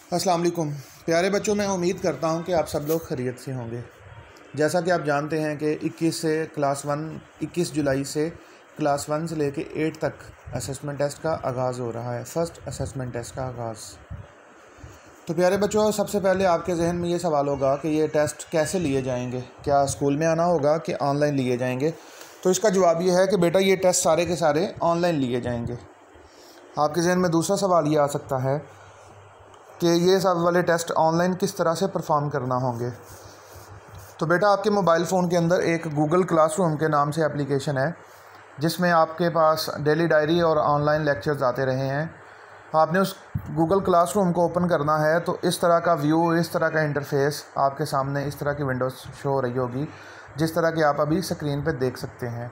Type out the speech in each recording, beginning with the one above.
अस्सलाम वालेकुम प्यारे बच्चों, मैं उम्मीद करता हूं कि आप सब लोग खैरियत से होंगे। जैसा कि आप जानते हैं कि 21 जुलाई से क्लास 1 से लेके 8 तक असेसमेंट टेस्ट का आगाज़ हो रहा है। फ़र्स्ट असेसमेंट टेस्ट का आगाज़। तो प्यारे बच्चों, सबसे पहले आपके जहन में ये सवाल होगा कि ये टेस्ट कैसे लिए जाएंगे, क्या स्कूल में आना होगा कि ऑनलाइन लिए जाएंगे। तो इसका जवाब ये है कि बेटा ये टेस्ट सारे के सारे ऑनलाइन लिए जाएंगे। आपके जहन में दूसरा सवाल ये आ सकता है कि ये सब वाले टेस्ट ऑनलाइन किस तरह से परफॉर्म करना होंगे। तो बेटा आपके मोबाइल फ़ोन के अंदर एक गूगल क्लासरूम के नाम से एप्लीकेशन है, जिसमें आपके पास डेली डायरी और ऑनलाइन लेक्चर्स आते रहे हैं। आपने उस गूगल क्लासरूम को ओपन करना है तो इस तरह का व्यू, इस तरह का इंटरफेस आपके सामने इस तरह की विंडोज़ शो हो रही होगी, जिस तरह की आप अभी स्क्रीन पर देख सकते हैं।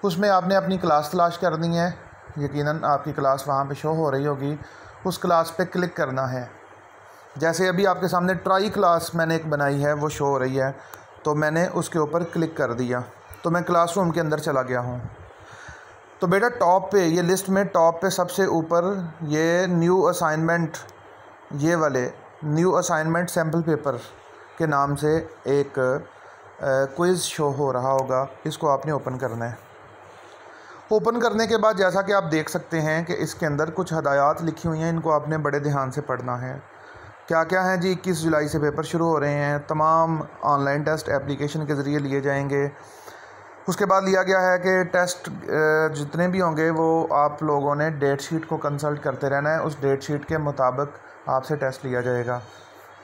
उसमें आपने अपनी क्लास तलाश करनी है। यकीनन आपकी क्लास वहाँ पे शो हो रही होगी, उस क्लास पे क्लिक करना है। जैसे अभी आपके सामने ट्राई क्लास मैंने एक बनाई है, वो शो हो रही है, तो मैंने उसके ऊपर क्लिक कर दिया तो मैं क्लासरूम के अंदर चला गया हूँ। तो बेटा टॉप पे, ये लिस्ट में टॉप पे सबसे ऊपर ये न्यू असाइनमेंट, ये वाले न्यू असाइनमेंट सैम्पल पेपर के नाम से एक क्विज़ शो हो रहा होगा। इसको आपने ओपन करना है। ओपन करने के बाद जैसा कि आप देख सकते हैं कि इसके अंदर कुछ हदायत लिखी हुई हैं, इनको आपने बड़े ध्यान से पढ़ना है। क्या क्या है जी? 21 जुलाई से पेपर शुरू हो रहे हैं। तमाम ऑनलाइन टेस्ट एप्लीकेशन के ज़रिए लिए जाएंगे। उसके बाद लिया गया है कि टेस्ट जितने भी होंगे वो आप लोगों ने डेट शीट को कंसल्ट करते रहना है। उस डेट शीट के मुताबिक आपसे टेस्ट लिया जाएगा,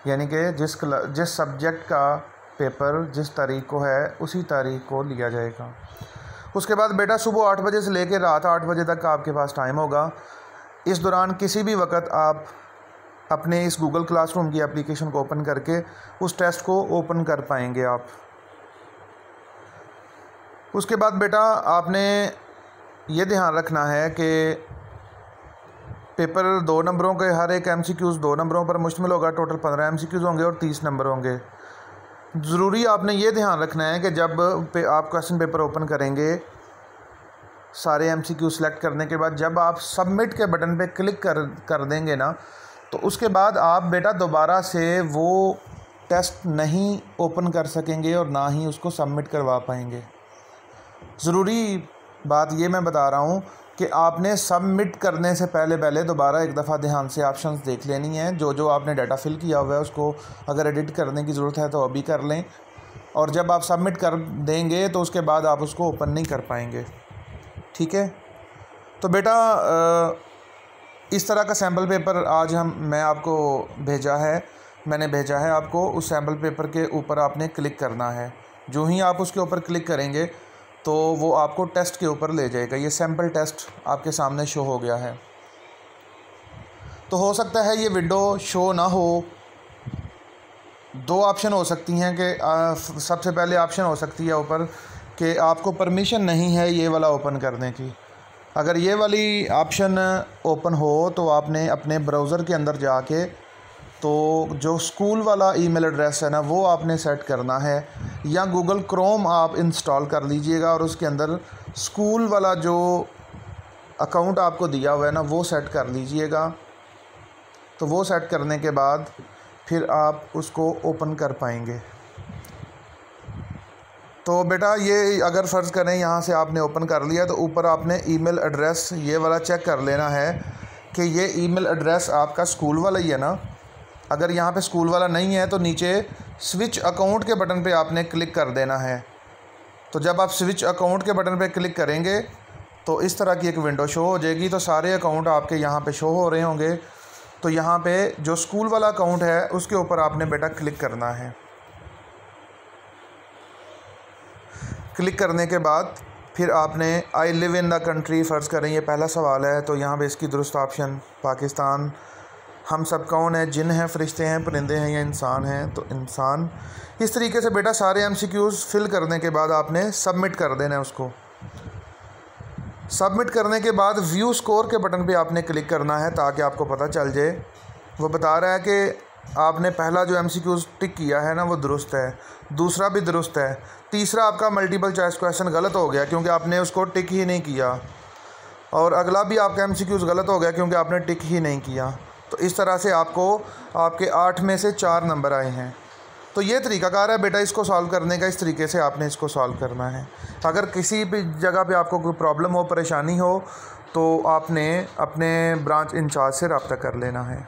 यानी कि जिस सब्जेक्ट का पेपर जिस तारीख को है उसी तारीख को लिया जाएगा। उसके बाद बेटा सुबह 8 बजे से लेकर रात 8 बजे तक आपके पास टाइम होगा। इस दौरान किसी भी वक्त आप अपने इस गूगल क्लासरूम की एप्लीकेशन को ओपन करके उस टेस्ट को ओपन कर पाएंगे आप। उसके बाद बेटा आपने ये ध्यान रखना है कि पेपर 2 नंबरों के, हर एक MCQs 2 नंबरों पर मुश्तमिल होगा। टोटल 15 MCQs होंगे और 30 नंबर होंगे। ज़रूरी आपने ये ध्यान रखना है कि जब आप क्वेश्चन पेपर ओपन करेंगे, सारे MCQ सेलेक्ट करने के बाद जब आप सबमिट के बटन पे क्लिक कर देंगे ना, तो उसके बाद आप बेटा दोबारा से वो टेस्ट नहीं ओपन कर सकेंगे और ना ही उसको सबमिट करवा पाएंगे। ज़रूरी बात ये मैं बता रहा हूँ कि आपने सबमिट करने से पहले दोबारा एक दफ़ा ध्यान से ऑप्शंस देख लेनी है। जो आपने डाटा फिल किया हुआ है उसको अगर एडिट करने की ज़रूरत है तो अभी कर लें, और जब आप सबमिट कर देंगे तो उसके बाद आप उसको ओपन नहीं कर पाएंगे। ठीक है? तो बेटा इस तरह का सैम्पल पेपर आज मैंने भेजा है आपको। उस सैम्पल पेपर के ऊपर आपने क्लिक करना है। जो ही आप उसके ऊपर क्लिक करेंगे तो वो आपको टेस्ट के ऊपर ले जाएगा। ये सैम्पल टेस्ट आपके सामने शो हो गया है। तो हो सकता है ये विंडो शो ना हो। 2 ऑप्शन हो सकती हैं कि सबसे पहले ऑप्शन हो सकती है ऊपर कि आपको परमिशन नहीं है ये वाला ओपन करने की। अगर ये वाली ऑप्शन ओपन हो तो आपने अपने ब्राउज़र के अंदर जाके तो जो स्कूल वाला ईमेल एड्रेस है ना, वो आपने सेट करना है, या गूगल क्रोम आप इंस्टॉल कर लीजिएगा और उसके अंदर स्कूल वाला जो अकाउंट आपको दिया हुआ है ना, वो सेट कर लीजिएगा। तो वो सेट करने के बाद फिर आप उसको ओपन कर पाएंगे। तो बेटा ये अगर फ़र्ज़ करें यहाँ से आपने ओपन कर लिया तो ऊपर आपने ईमेल एड्रेस ये वाला चेक कर लेना है कि ये ईमेल एड्रेस आपका स्कूल वाला ही है ना। अगर यहाँ पे स्कूल वाला नहीं है तो नीचे स्विच अकाउंट के बटन पे आपने क्लिक कर देना है। तो जब आप स्विच अकाउंट के बटन पे क्लिक करेंगे तो इस तरह की एक विंडो शो हो जाएगी। तो सारे अकाउंट आपके यहाँ पे शो हो रहे होंगे। तो यहाँ पे जो स्कूल वाला अकाउंट है उसके ऊपर आपने बेटा क्लिक करना है। क्लिक करने के बाद फिर आपने I live in the country, फ़र्ज़ करें ये पहला सवाल है, तो यहाँ पे इसकी दुरुस्त ऑप्शन पाकिस्तान। हम सब कौन है? जिन हैं, फ़रिश्ते हैं, परिंदे हैं या इंसान हैं? तो इंसान। इस तरीके से बेटा सारे MCQs फिल करने के बाद आपने सबमिट कर देना है उसको। सबमिट करने के बाद व्यू स्कोर के बटन पे आपने क्लिक करना है ताकि आपको पता चल जाए। वो बता रहा है कि आपने पहला जो MCQs टिक किया है ना वो दुरुस्त है, दूसरा भी दुरुस्त है, तीसरा आपका मल्टीपल चॉइस क्वेश्चन गलत हो गया क्योंकि आपने उसको टिक ही नहीं किया, और अगला भी आपका MCQs गलत हो गया क्योंकि आपने टिक ही नहीं किया। तो इस तरह से आपको आपके 8 में से 4 नंबर आए हैं। तो ये तरीक़ाकार है बेटा इसको सॉल्व करने का, इस तरीके से आपने इसको सॉल्व करना है। अगर किसी भी जगह पे आपको कोई प्रॉब्लम हो, परेशानी हो, तो आपने अपने ब्रांच इंचार्ज से रब्ता कर लेना है।